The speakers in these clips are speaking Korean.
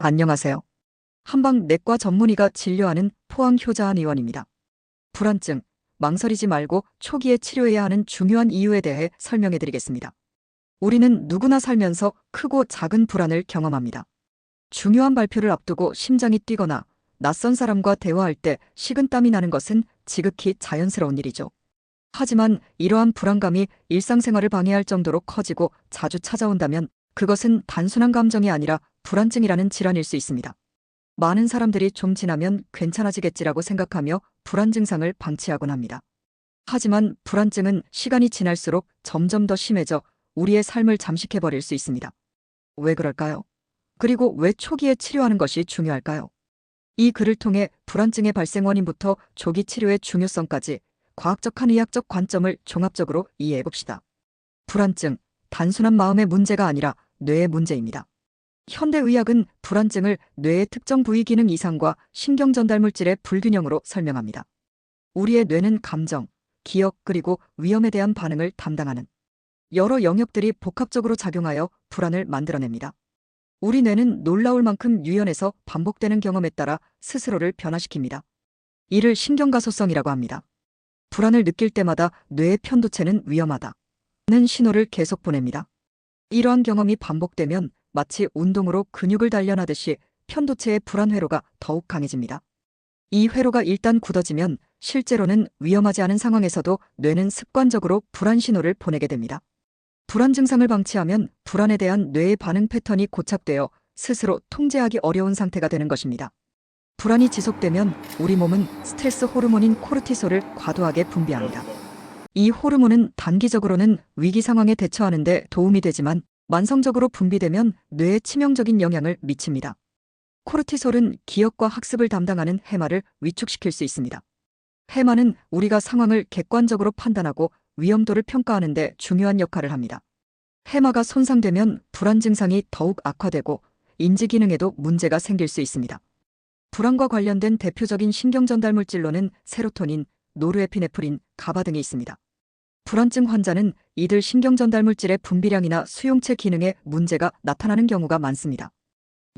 안녕하세요. 한방내과 전문의가 진료하는 포항 효자한 의원입니다. 불안증, 망설이지 말고 초기에 치료해야 하는 중요한 이유에 대해 설명해 드리겠습니다. 우리는 누구나 살면서 크고 작은 불안을 경험합니다. 중요한 발표를 앞두고 심장이 뛰거나 낯선 사람과 대화할 때 식은땀이 나는 것은 지극히 자연스러운 일이죠. 하지만 이러한 불안감이 일상생활을 방해할 정도로 커지고 자주 찾아온다면 그것은 단순한 감정이 아니라 불안증이라는 질환일 수 있습니다. 많은 사람들이 좀 지나면 괜찮아지겠지라고 생각하며 불안 증상을 방치하곤 합니다. 하지만 불안증은 시간이 지날수록 점점 더 심해져 우리의 삶을 잠식해버릴 수 있습니다. 왜 그럴까요? 그리고 왜 초기에 치료하는 것이 중요할까요? 이 글을 통해 불안증의 발생 원인부터 조기 치료의 중요성까지 과학적 한의학적 관점을 종합적으로 이해해봅시다. 불안증, 단순한 마음의 문제가 아니라 뇌의 문제입니다. 현대의학은 불안증을 뇌의 특정 부위 기능 이상과 신경 전달 물질의 불균형으로 설명합니다. 우리의 뇌는 감정, 기억 그리고 위험에 대한 반응을 담당하는 여러 영역들이 복합적으로 작용하여 불안을 만들어냅니다. 우리 뇌는 놀라울 만큼 유연해서 반복되는 경험에 따라 스스로를 변화시킵니다. 이를 신경가소성이라고 합니다. 불안을 느낄 때마다 뇌의 편도체는 위험하다는 신호를 계속 보냅니다. 이러한 경험이 반복되면 마치 운동으로 근육을 단련하듯이 편도체의 불안 회로가 더욱 강해집니다. 이 회로가 일단 굳어지면 실제로는 위험하지 않은 상황에서도 뇌는 습관적으로 불안 신호를 보내게 됩니다. 불안 증상을 방치하면 불안에 대한 뇌의 반응 패턴이 고착되어 스스로 통제하기 어려운 상태가 되는 것입니다. 불안이 지속되면 우리 몸은 스트레스 호르몬인 코르티솔을 과도하게 분비합니다. 이 호르몬은 단기적으로는 위기 상황에 대처하는 데 도움이 되지만 만성적으로 분비되면 뇌에 치명적인 영향을 미칩니다. 코르티솔은 기억과 학습을 담당하는 해마를 위축시킬 수 있습니다. 해마는 우리가 상황을 객관적으로 판단하고 위험도를 평가하는 데 중요한 역할을 합니다. 해마가 손상되면 불안 증상이 더욱 악화되고 인지 기능에도 문제가 생길 수 있습니다. 불안과 관련된 대표적인 신경 전달 물질로는 세로토닌, 노르에피네프린, 가바 등이 있습니다. 불안증 환자는 이들 신경 전달 물질의 분비량이나 수용체 기능에 문제가 나타나는 경우가 많습니다.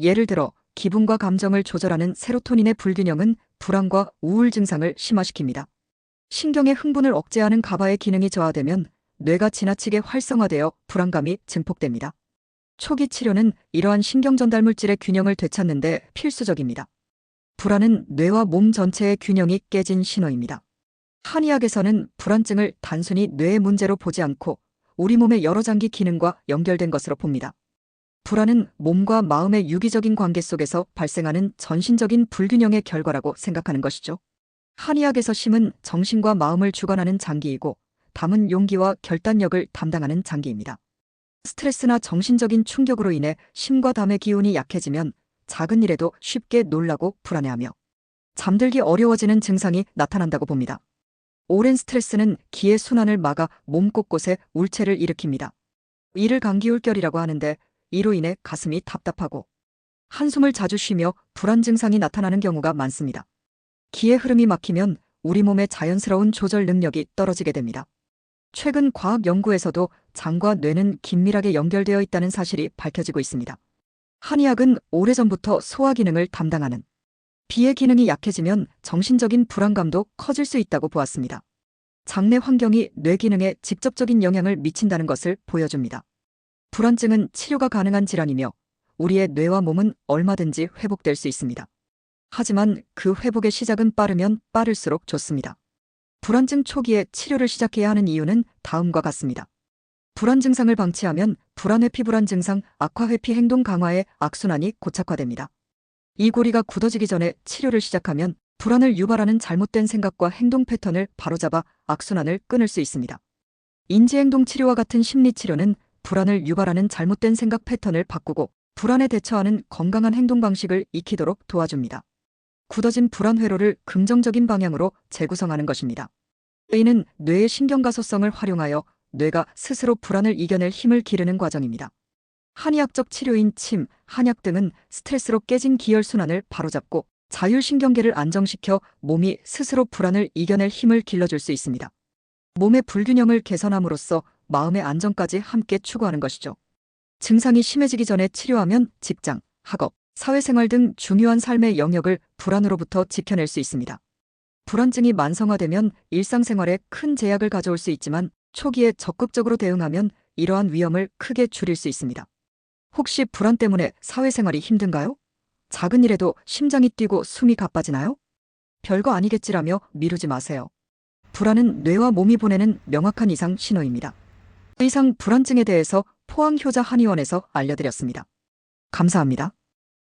예를 들어 기분과 감정을 조절하는 세로토닌의 불균형은 불안과 우울 증상을 심화시킵니다. 신경의 흥분을 억제하는 가바의 기능이 저하되면 뇌가 지나치게 활성화되어 불안감이 증폭됩니다. 초기 치료는 이러한 신경 전달 물질의 균형을 되찾는 데 필수적입니다. 불안은 뇌와 몸 전체의 균형이 깨진 신호입니다. 한의학에서는 불안증을 단순히 뇌의 문제로 보지 않고 우리 몸의 여러 장기 기능과 연결된 것으로 봅니다. 불안은 몸과 마음의 유기적인 관계 속에서 발생하는 전신적인 불균형의 결과라고 생각하는 것이죠. 한의학에서 심은 정신과 마음을 주관하는 장기이고 담은 용기와 결단력을 담당하는 장기입니다. 스트레스나 정신적인 충격으로 인해 심과 담의 기운이 약해지면 작은 일에도 쉽게 놀라고 불안해하며 잠들기 어려워지는 증상이 나타난다고 봅니다. 오랜 스트레스는 기의 순환을 막아 몸 곳곳에 울체를 일으킵니다. 이를 감기울결이라고 하는데 이로 인해 가슴이 답답하고 한숨을 자주 쉬며 불안 증상이 나타나는 경우가 많습니다. 기의 흐름이 막히면 우리 몸의 자연스러운 조절 능력이 떨어지게 됩니다. 최근 과학 연구에서도 장과 뇌는 긴밀하게 연결되어 있다는 사실이 밝혀지고 있습니다. 한의학은 오래전부터 소화 기능을 담당하는 비의 기능이 약해지면 정신적인 불안감도 커질 수 있다고 보았습니다. 장내 환경이 뇌 기능에 직접적인 영향을 미친다는 것을 보여줍니다. 불안증은 치료가 가능한 질환이며 우리의 뇌와 몸은 얼마든지 회복될 수 있습니다. 하지만 그 회복의 시작은 빠르면 빠를수록 좋습니다. 불안증 초기에 치료를 시작해야 하는 이유는 다음과 같습니다. 불안 증상을 방치하면 불안회피 불안 증상 악화회피 행동 강화의 악순환이 고착화됩니다. 이 고리가 굳어지기 전에 치료를 시작하면 불안을 유발하는 잘못된 생각과 행동 패턴을 바로잡아 악순환을 끊을 수 있습니다. 인지행동 치료와 같은 심리치료는 불안을 유발하는 잘못된 생각 패턴을 바꾸고 불안에 대처하는 건강한 행동 방식을 익히도록 도와줍니다. 굳어진 불안 회로를 긍정적인 방향으로 재구성하는 것입니다. 이는 뇌의 신경가소성을 활용하여 뇌가 스스로 불안을 이겨낼 힘을 기르는 과정입니다. 한의학적 치료인 침, 한약 등은 스트레스로 깨진 기혈순환을 바로잡고 자율신경계를 안정시켜 몸이 스스로 불안을 이겨낼 힘을 길러줄 수 있습니다. 몸의 불균형을 개선함으로써 마음의 안정까지 함께 추구하는 것이죠. 증상이 심해지기 전에 치료하면 직장, 학업, 사회생활 등 중요한 삶의 영역을 불안으로부터 지켜낼 수 있습니다. 불안증이 만성화되면 일상생활에 큰 제약을 가져올 수 있지만 초기에 적극적으로 대응하면 이러한 위험을 크게 줄일 수 있습니다. 혹시 불안 때문에 사회생활이 힘든가요? 작은 일에도 심장이 뛰고 숨이 가빠지나요? 별거 아니겠지라며 미루지 마세요. 불안은 뇌와 몸이 보내는 명확한 이상 신호입니다. 이상 불안증에 대해서 포항효자 한의원에서 알려드렸습니다. 감사합니다.